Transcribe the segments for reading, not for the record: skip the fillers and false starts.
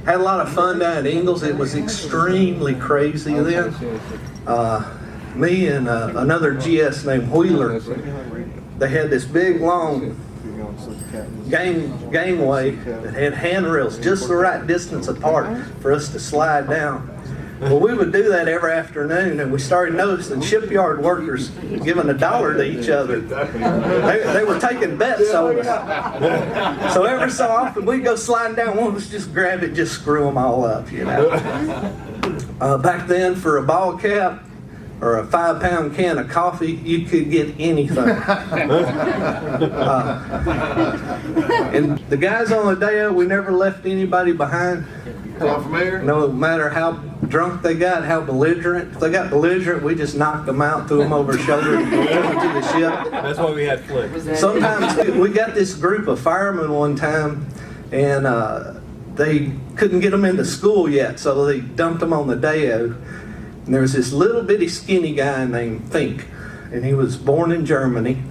Had a lot of fun down at Ingalls. It was extremely crazy then. Me and another GS named Wheeler, they had this big long gangway that had handrails just the right distance apart for us to slide down. Well, we would do that every afternoon, and we started noticing shipyard workers giving $1 to each other. They were taking bets on us. So every so often we'd go sliding down, one of us just grab it, just screw them all up, you know. Back then, for a ball cap or a 5-pound can of coffee, you could get anything. And the guys on the Deyo, we never left anybody behind. No matter how drunk they got, how belligerent. If they got belligerent, we just knocked them out, threw them over the shoulder, and took them to the ship. That's why we had flicks. Sometimes we got this group of firemen one time, and they couldn't get them into school yet, so they dumped them on the Deyo. And there was this little bitty skinny guy named Fink, and he was born in Germany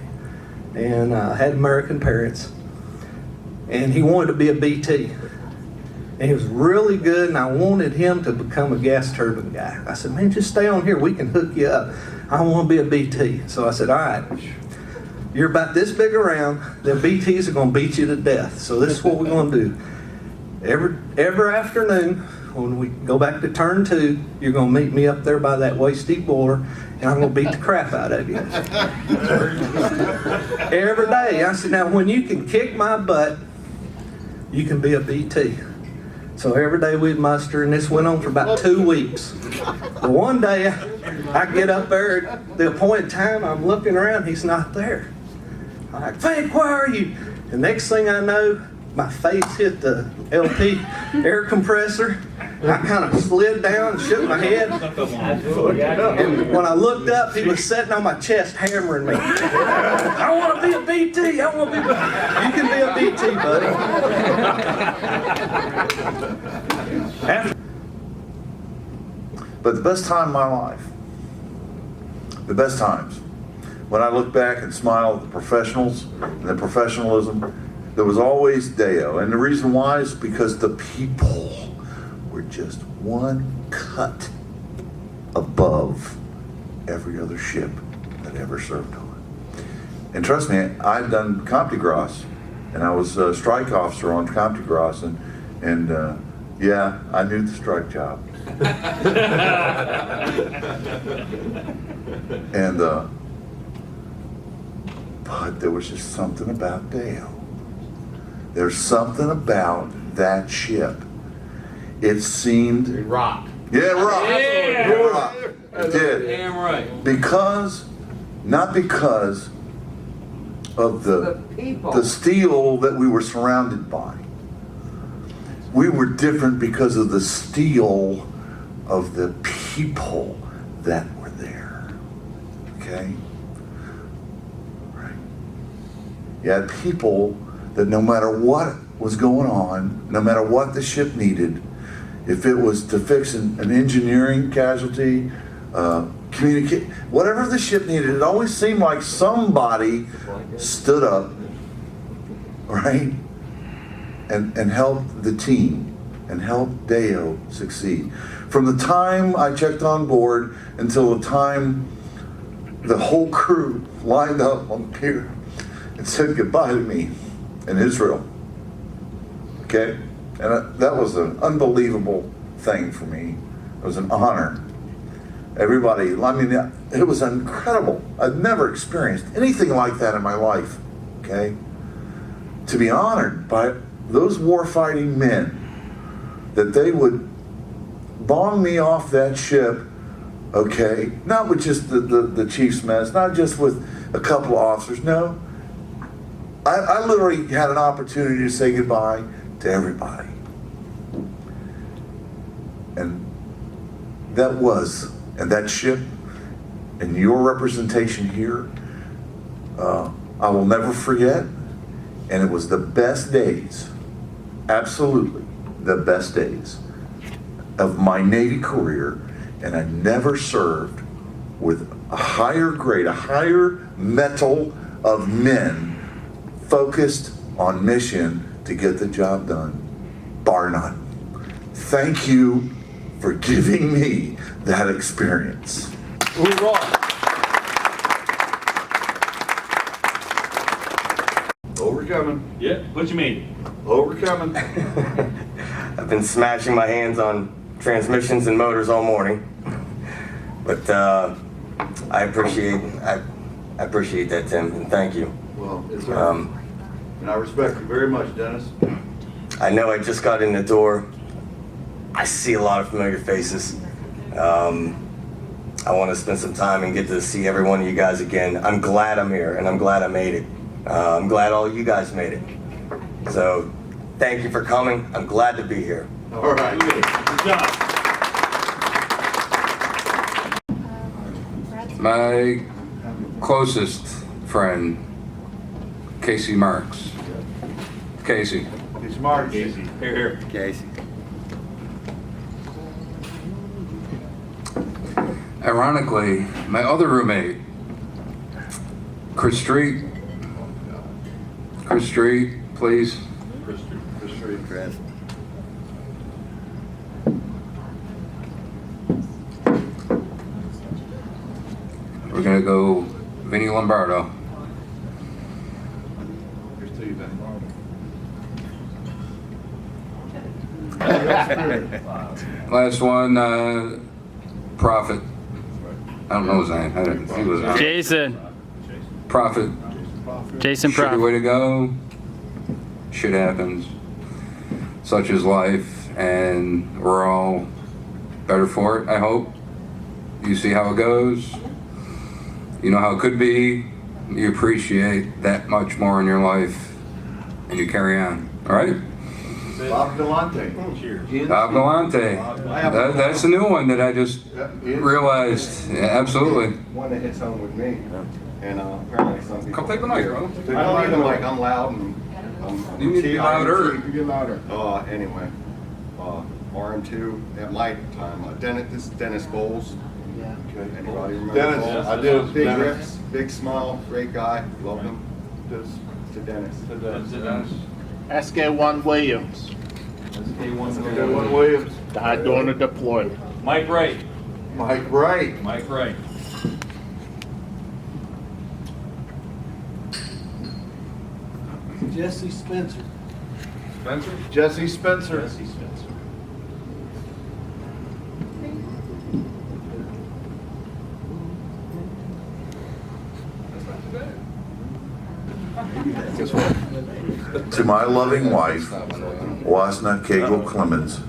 and had American parents, and he wanted to be a BT. And he was really good, and I wanted him to become a gas turbine guy. I said, man, just stay on here. We can hook you up. I want to be a BT. So I said, all right, you're about this big around. The BTs are going to beat you to death. So this is what we're going to do. Every afternoon, when we go back to turn 2, you're going to meet me up there by that waist deep boiler, and I'm going to beat the crap out of you. Every day. I said, now when you can kick my butt, you can be a BT. So every day we'd muster, and this went on for about 2 weeks. But one day, I get up there at the appointed time, I'm looking around, he's not there. I'm like, Fink, where are you? The next thing I know, my face hit the LP air compressor. I kind of slid down and shook my head. And when I looked up, he was sitting on my chest hammering me. I want to be a BT. I want to be. You can be a BT, buddy. But the best time of my life, the best times, when I look back and smile at the professionals and the professionalism, there was always Deyo. And the reason why is because the people were just one cut above every other ship that ever served on. And trust me, I've done Comte Gras, and I was a strike officer on Comte Gras, and yeah, I knew the strike job. And but there was just something about Deyo. There's something about that ship. It seemed... It rocked. Yeah, it rocked. Yeah. It rocked. It did. Damn right. Not because of the steel that we were surrounded by. We were different because of the steel of the people that were there. Okay? Right. You had people that no matter what was going on, no matter what the ship needed, if it was to fix an engineering casualty, communicate, whatever the ship needed, it always seemed like somebody stood up, right, and helped the team and helped Deyo succeed. From the time I checked on board until the time the whole crew lined up on the pier and said goodbye to me in Israel. Okay? And that was an unbelievable thing for me. It was an honor. Everybody, I mean, it was incredible. I've never experienced anything like that in my life. Okay? To be honored by those warfighting men, that they would bong me off that ship, okay? Not with just the chief's mess, not just with a couple of officers, no. I literally had an opportunity to say goodbye to everybody. And that ship and your representation here, I will never forget. And it was the best days, absolutely the best days of my Navy career. And I never served with a higher grade, a higher metal of men focused on mission to get the job done, bar none. thank you for giving me that experience. Overcoming. Yeah, what you mean? Overcoming. I've been smashing my hands on transmissions and motors all morning, but I appreciate that, Tim, and thank you. Well, it's and I respect you very much, Dennis. I know I just got in the door. I see a lot of familiar faces. I want to spend some time and get to see every one of you guys again. I'm glad I'm here, and I'm glad I made it. I'm glad all you guys made it. So, thank you for coming. I'm glad to be here. All right. Good job. My closest friend, Casey Marks. Casey. He's smart. Casey. Here. Casey. Ironically, my other roommate, Chris Street. Chris Street, please. Chris. We're gonna go Vinny Lombardo. Here's to you, Ben. Last one, Prophet. I don't know his name. He was Jason. Prophet. Jason Shitty Prof. way to go. Shit happens. Such is life, and we're all better for it, I hope. You see how it goes. You know how it could be. You appreciate that much more in your life, and you carry on. All right? Bob Galante. Cheers. Bob Galante. That's the new one that I just realized. Yeah, absolutely. One that hits home with me, and apparently some people. Come take the mic, bro. I don't need the mic. I'm loud and You need to be louder. You can get louder. Anyway, RM2 at my time. This is Dennis Bowles. Anybody remember Dennis, Bowles? I do. Big Dennis. rips, big smile, great guy. Love him. To Dennis. SK1 Williams One Williams. died during the deployment. Mike Wright. Mike Wright. Mike Wright. Jesse Spencer. Spencer? Jesse Spencer. Jesse Spencer. To my loving wife, Wasna Cagle Clemens.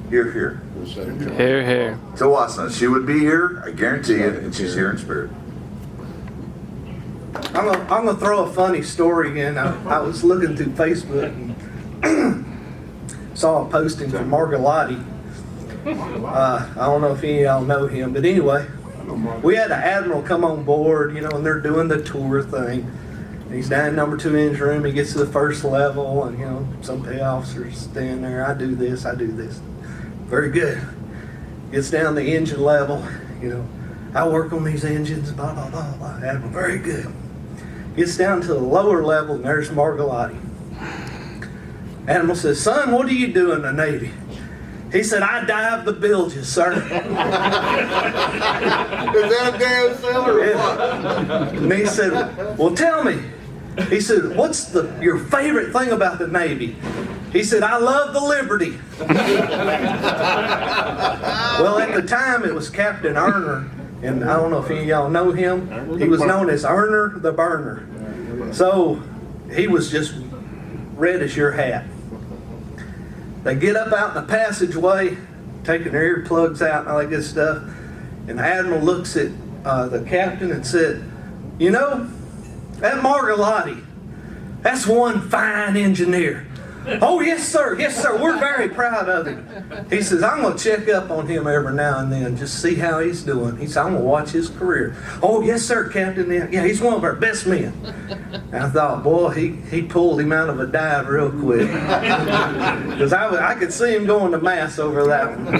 Here, here. Here, here. To Wasna, she would be here, I guarantee it, and she's here in spirit. I'm gonna throw a funny story in. I was looking through Facebook and saw a posting from Margalotti. I don't know if any of y'all know him, but anyway, we had an admiral come on board, and they're doing the tour thing. He's down in number 2 engine room. He gets to the first level, and some pay officers stand there. I do this. Very good. Gets down the engine level. I work on these engines. Blah blah blah blah. Admiral, very good. Gets down to the lower level, and there's Margalotti. Admiral says, "Son, what do you do in the Navy?" He said, "I dive the bilges, sir." Is that a damn sailor or what? And he said, "Well, tell me." He said, "What's your favorite thing about the Navy?" He said, "I love the Liberty." Well, at the time, it was Captain Erner, and I don't know if any of y'all know him. He was known as Erner the Burner. So he was just red as your hat. They get up out in the passageway, taking their earplugs out and all that good stuff, and the Admiral looks at the captain and said, "That Margalotti, that's one fine engineer." "Oh, yes, sir. Yes, sir. We're very proud of him." He says, "I'm going to check up on him every now and then, just see how he's doing." He said, "I'm going to watch his career." "Oh, yes, sir, Captain. Yeah, he's one of our best men." And I thought, boy, he pulled him out of a dive real quick. Because I could see him going to mass over that one.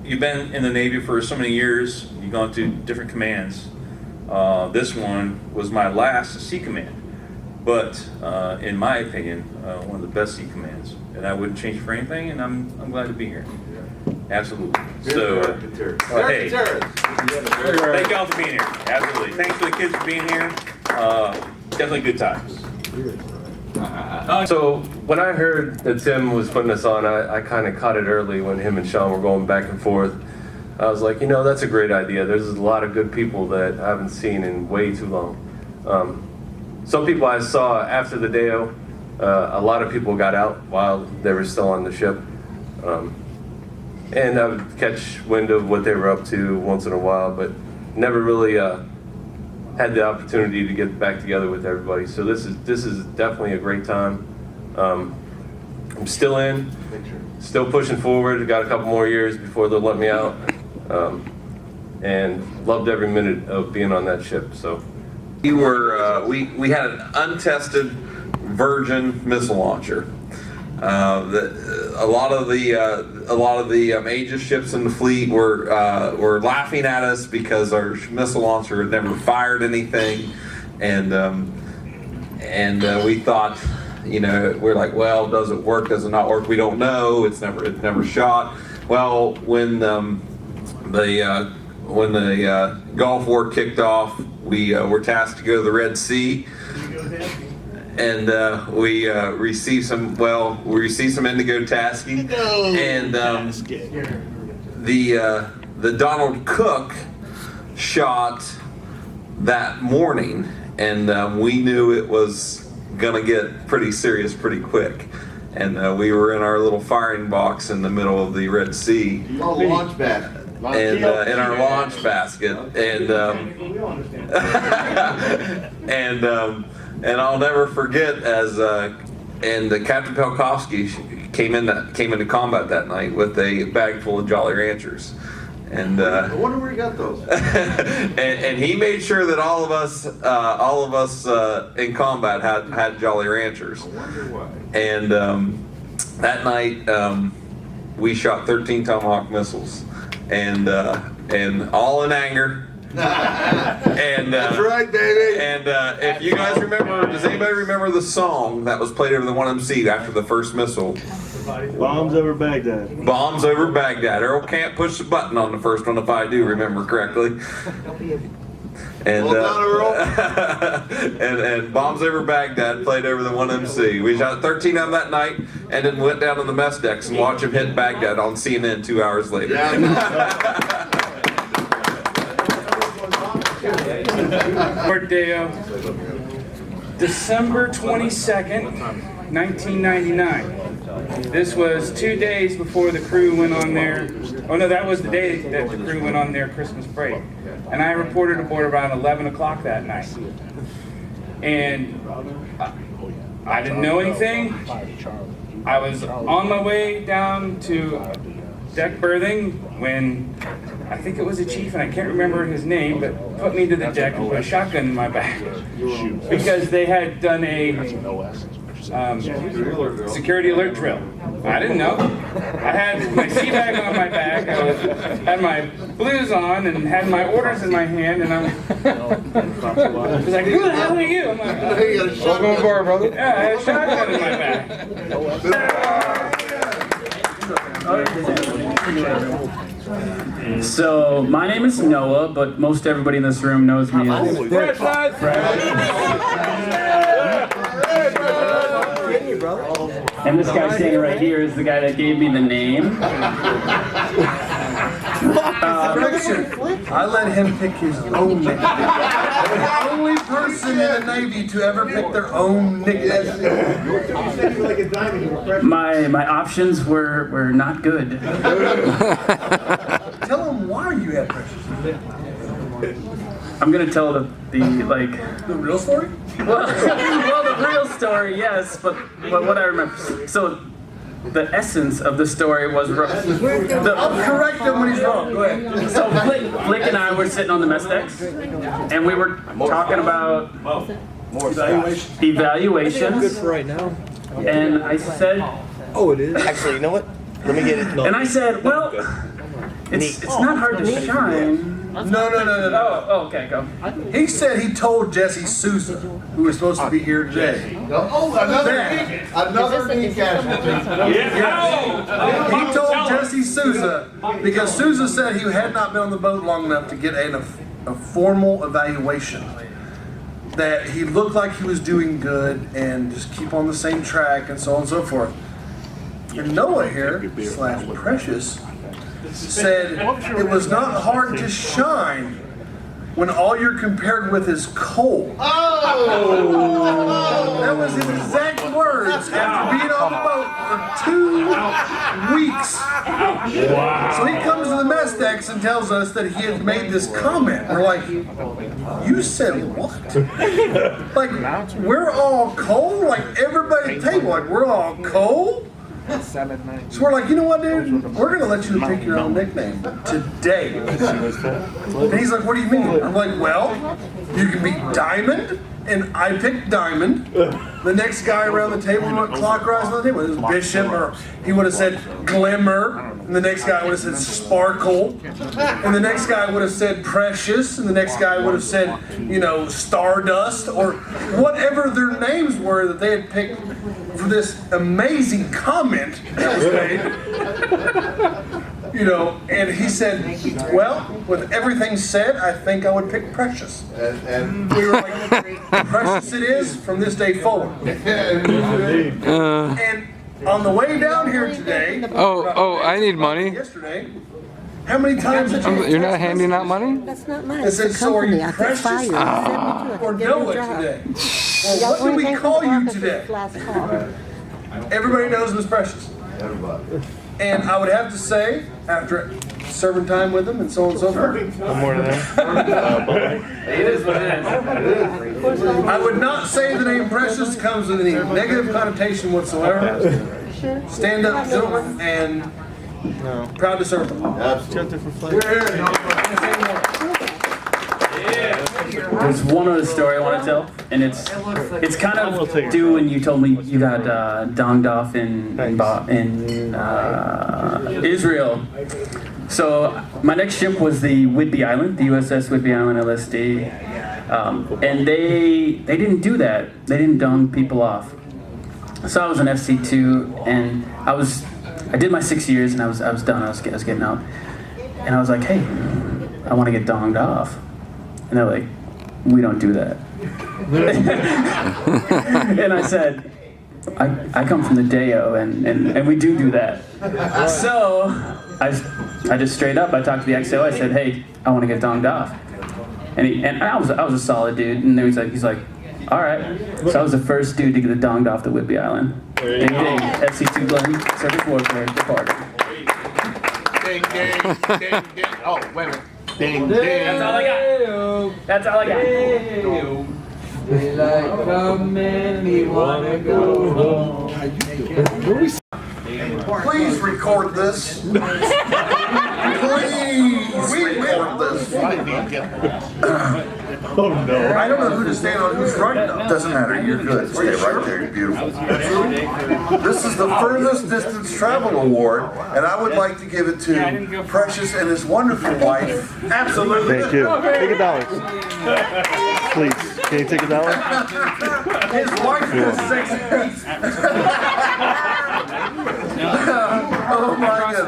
You've been in the Navy for so many years. You've gone through different commands. This one was my last sea command. But in my opinion, one of the best sea commands. and I wouldn't change it for anything, and I'm glad to be here. Absolutely. So, hey, thank y'all for being here. Absolutely. Thanks for the kids for being here. Definitely good times. So when I heard that Tim was putting this on, I kind of caught it early when him and Sean were going back and forth. I was like, that's a great idea. There's a lot of good people that I haven't seen in way too long. Some people I saw after the Deyo, a lot of people got out while they were still on the ship. And I would catch wind of what they were up to once in a while, but never really had the opportunity to get back together with everybody. So this is definitely a great time. I'm still in, still pushing forward. Got a couple more years before they'll let me out, and loved every minute of being on that ship. So we were we had an untested virgin missile launcher. A lot of the Aegis ships in the fleet were laughing at us because our missile launcher had never fired anything, and we thought, we're like, well, does it work? Does it not work? We don't know. It's never shot. Well, when the Gulf War kicked off, we were tasked to go to the Red Sea. And we received some indigo tasking, and the Donald Cook shot that morning, and we knew it was gonna get pretty serious pretty quick, and we were in our little firing box in the middle of the Red Sea. Launch basket. And in our launch basket, and I'll never forget Captain Pelkowski came into combat that night with a bag full of Jolly Ranchers, and I wonder where he got those. and he made sure that all of us in combat had Jolly Ranchers. I wonder why. And that night we shot 13 Tomahawk missiles, and all in anger. And That's right, baby. And if you guys remember, does anybody remember the song that was played over the 1MC after the first missile? Bombs over Baghdad. Bombs over Baghdad. Earl can't push the button on the first one if I do remember correctly. And Well done, Earl. and Bombs Over Baghdad played over the 1MC. We shot 13 of them that night, and then went down to the mess decks and watched them hit Baghdad on CNN 2 hours later. Shipboard Deyo, December 22nd, 1999. This was 2 days before the crew went on their, that was the day that the crew went on their Christmas break. And I reported aboard around 11 o'clock that night. And I didn't know anything. I was on my way down to deck berthing when I think it was a chief, and I can't remember his name, but put me to the deck and put a shotgun in my back because they had done a security alert drill. I didn't know. I had my sea bag on my back, had my blues on, and had my orders in my hand, and I was like, who the hell are you? I'm like, Welcome aboard, brother. yeah, I had a shotgun in my back. So, my name is Noah, but most everybody in this room knows me as Fred. And this guy standing right here is the guy that gave me the name. I let him pick his own nickname. The only person in the Navy to ever pick their own nickname. My options were not good. Tell him why you had Precious. I'm gonna tell the real story? well, the real story, yes, but what I remember. So the essence of the story was I'll correct him when he's wrong. Go ahead. So Flick and I were sitting on the mess decks, and we were talking about evaluations. Good for right now. And I said, Oh, it is? Actually, you know what? Let me get it. and I said, well, it's not hard to shine. Oh, okay, go. He said he told Jesse Souza, who was supposed to be here today. Another knee casualty. He told Jesse Souza, because Souza said he had not been on the boat long enough to get a formal evaluation, that he looked like he was doing good and just keep on the same track and so on and so forth. And Noah here, / Precious, said it was not hard to shine when all you're compared with is coal. That was his exact words after being on the boat for 2 weeks. So he comes to the mess decks and tells us that he had made this comment. We're like, you said what? Like, we're all coal? Like, everybody at the table, like, we're all coal? So we're like, you know what, dude? We're going to let you pick your own nickname today. And he's like, what do you mean? I'm like, well, you can be Diamond, and I picked Diamond. The next guy around the table went clockwise on the table. It was Bishop, or he would have said Glimmer, and the next guy would have said Sparkle, and the next guy would have said Precious, and the next guy would have said, you know, Stardust, or whatever their names were that they had picked for this amazing comment that was made. You know, and he said, well, with everything said, I think I would pick Precious. And we were like, Precious it is from this day forward. And on the way down here today, I need money. Yesterday, how many times did you? You're not handing out money? That's not mine. I said, so are you Precious or Noah today? Or what do we call you today? Everybody knows Miss Precious. And I would have to say, after serving time with him and so on and so forth, More than that. It is what it is. I would not say the name Precious comes with any negative connotation whatsoever. Stand up, gentlemen, and proud to serve them. There's one other story I want to tell, and it's kind of due when you told me you got donged off in Israel. So my next ship was the Whidbey Island, the USS Whidbey Island LSD, and they didn't do that. They didn't dong people off. So I was an FC2, and I did my 6 years, and I was done. I was getting out, and I was like, hey, I want to get donged off. And they're like, we don't do that. And I said, I come from the Deyo, and we do that. So I just straight up, I talked to the XO, I said, hey, I want to get donged off. And I was a solid dude, and he's like, all right. So I was the first dude to get donged off the Whidbey Island. Ding ding, FC2 Glenn, Circuit Warfare, departed. Ding, ding, ding, ding. Oh, wait a minute. Ding, ding. That's all I got. That's all I got. Daylight come and we wanna go home. Please record this. Please record this. Oh no. I don't know who to stand on who's right though. Doesn't matter, you're good. Stay right there, you're beautiful. This is the furthest distance travel award, and I would like to give it to Precious and his wonderful wife. Absolutely. Thank you. Take $1. Please. Can you take $1? His wife is sexy. Oh my goodness.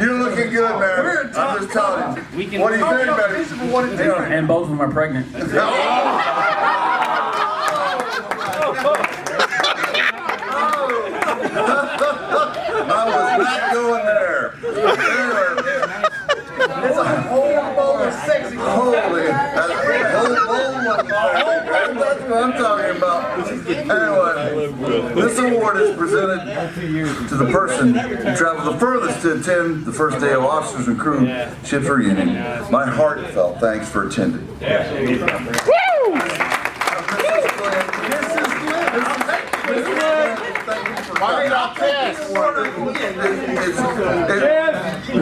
You're looking good, man. I'm just telling you. What do you think, buddy? And both of them are pregnant. I was not going there. It's a whole bowl of sexy. Holy, that's a whole bowl of that's what I'm talking about. Anyway, this award is presented to the person who traveled the furthest to attend the first day of officers and crew ship's reunion. My heartfelt thanks for attending.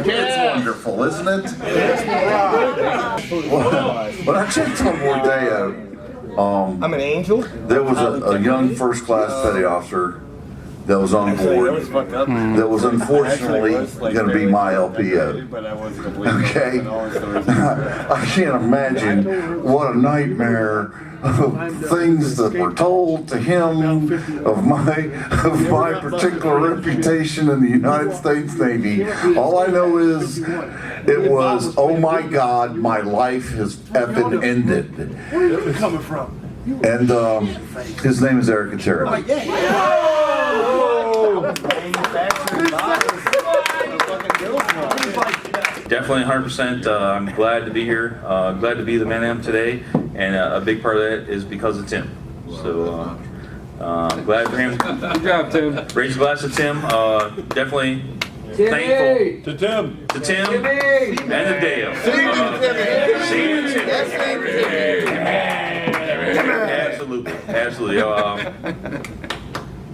It's wonderful, isn't it? When I checked on Deyo, I'm an angel. there was a young first-class petty officer that was on board that was unfortunately going to be my LPO. Okay? I can't imagine what a nightmare of things that were told to him of my particular reputation in the United States Navy. All I know is it was, oh my God, my life has effing ended. Where are you coming from? And his name is Eric Gutierrez. Definitely 100%. I'm glad to be here. Glad to be the man I am today. And a big part of that is because of Tim. So glad for him. Good job, Tim. Raise a glass to Tim. Definitely thankful To Tim. to Tim and the Deyo. See you, Tim. Absolutely. Absolutely.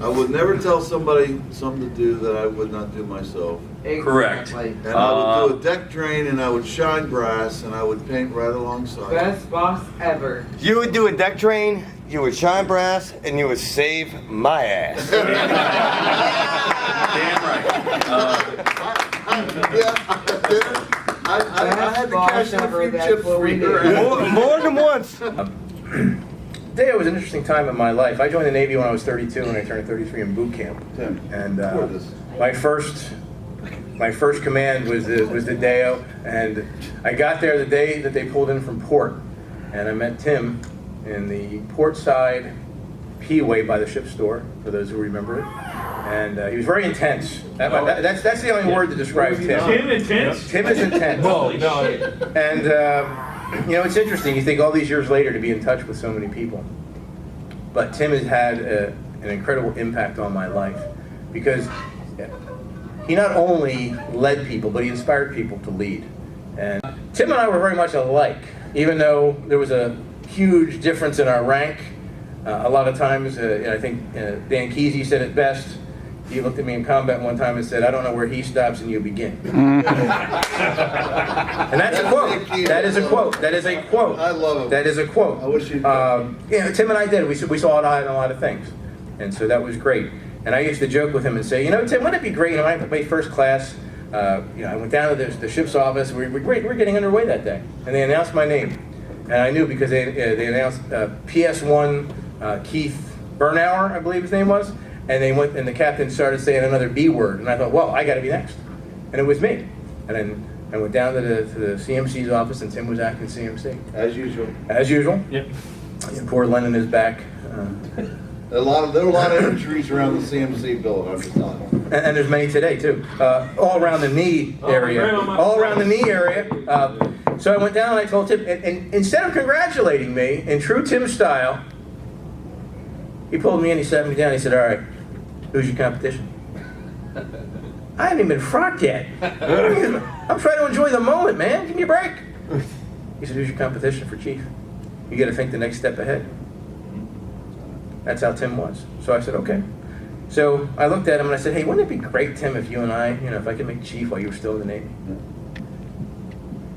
I would never tell somebody something to do that I would not do myself. Correct. And I would do a deck drain, and I would shine brass, and I would paint right alongside. Best boss ever. You would do a deck drain, you would shine brass, and you would save my ass. Damn right. I had to cash in a few chips for you. More than once. Deyo was an interesting time in my life. I joined the Navy when I was 32 and I turned 33 in boot camp. And my first command was the Deyo, and I got there the day that they pulled in from port, and I met Tim in the port side P-way by the ship store, for those who remember it. And he was very intense. That's the only word to describe Tim. Tim intense? Tim is intense. And you know, it's interesting. You think all these years later to be in touch with so many people. But Tim has had an incredible impact on my life because he not only led people, but he inspired people to lead. And Tim and I were very much alike, even though there was a huge difference in our rank. A lot of times, I think Dan Kesey said it best. He looked at me in combat one time and said, "I don't know where he stops and you begin." And that's a quote. That is a quote. That is a quote. I love it. That is a quote. I wish you'd. Tim and I did. We saw eye on a lot of things, and so that was great. And I used to joke with him and say, Tim, wouldn't it be great? I made first class. I went down to the ship's office. We were getting underway that day, and they announced my name, and I knew because they announced PS1 Keith Bernauer, I believe his name was. And they went, and the captain started saying another B word, and I thought, well, I got to be next, and it was me. And then I went down to the CMC's office, and Tim was acting CMC. As usual. As usual. Yep. And poor Lennon is back. There were a lot of injuries around the CMC building. I'm just telling you. And there's many today too. All around the knee area. All around the knee area. So I went down and I told Tim, and instead of congratulating me in true Tim style, he pulled me in, he sat me down, he said, "All right, who's your competition?" I haven't even been frocked yet. I'm trying to enjoy the moment, man. Give me a break. He said, "Who's your competition for chief? You got to think the next step ahead." That's how Tim was. So I said, okay. So I looked at him and I said, "Hey, wouldn't it be great, Tim, if you and I, if I could make chief while you were still in the Navy?"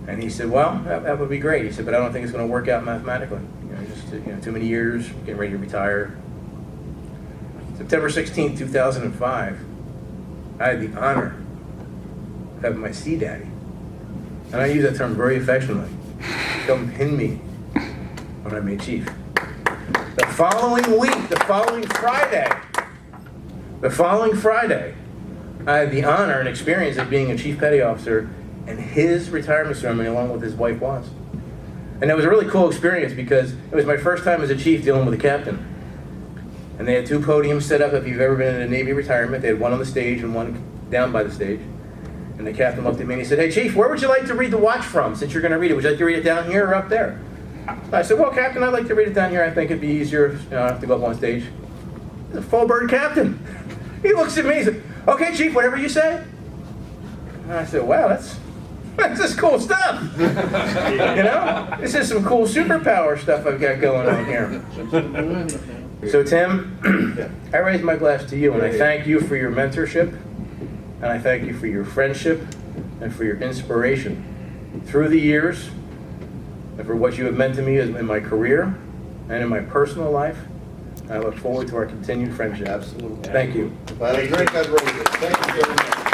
And he said, "Well, that would be great." He said, "But I don't think it's going to work out mathematically. Just too many years, getting ready to retire." September 16, 2005, I had the honor of having my sea daddy, and I use that term very affectionately, come pin me when I made chief. The following week, the following Friday, I had the honor and experience of being a chief petty officer and his retirement ceremony along with his wife was. And it was a really cool experience because it was my first time as a chief dealing with a captain. And they had two podiums set up. If you've ever been in a Navy retirement, they had one on the stage and one down by the stage. And the captain looked at me and he said, "Hey, Chief, where would you like to read the watch from since you're going to read it? Would you like to read it down here or up there?" I said, "Well, Captain, I'd like to read it down here. I think it'd be easier. I don't have to go up on stage." He's a full bird captain. He looks at me and said, "Okay, Chief, whatever you say." And I said, "Wow, that's just cool stuff. This is some cool superpower stuff I've got going on here." So Tim, I raise my glass to you and I thank you for your mentorship and I thank you for your friendship and for your inspiration through the years and for what you have meant to me in my career and in my personal life. I look forward to our continued friendship. Absolutely. Thank you. If I had a drink, I'd raise it. Thank you very much.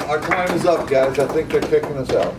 Our time is up, guys. I think they're kicking us out.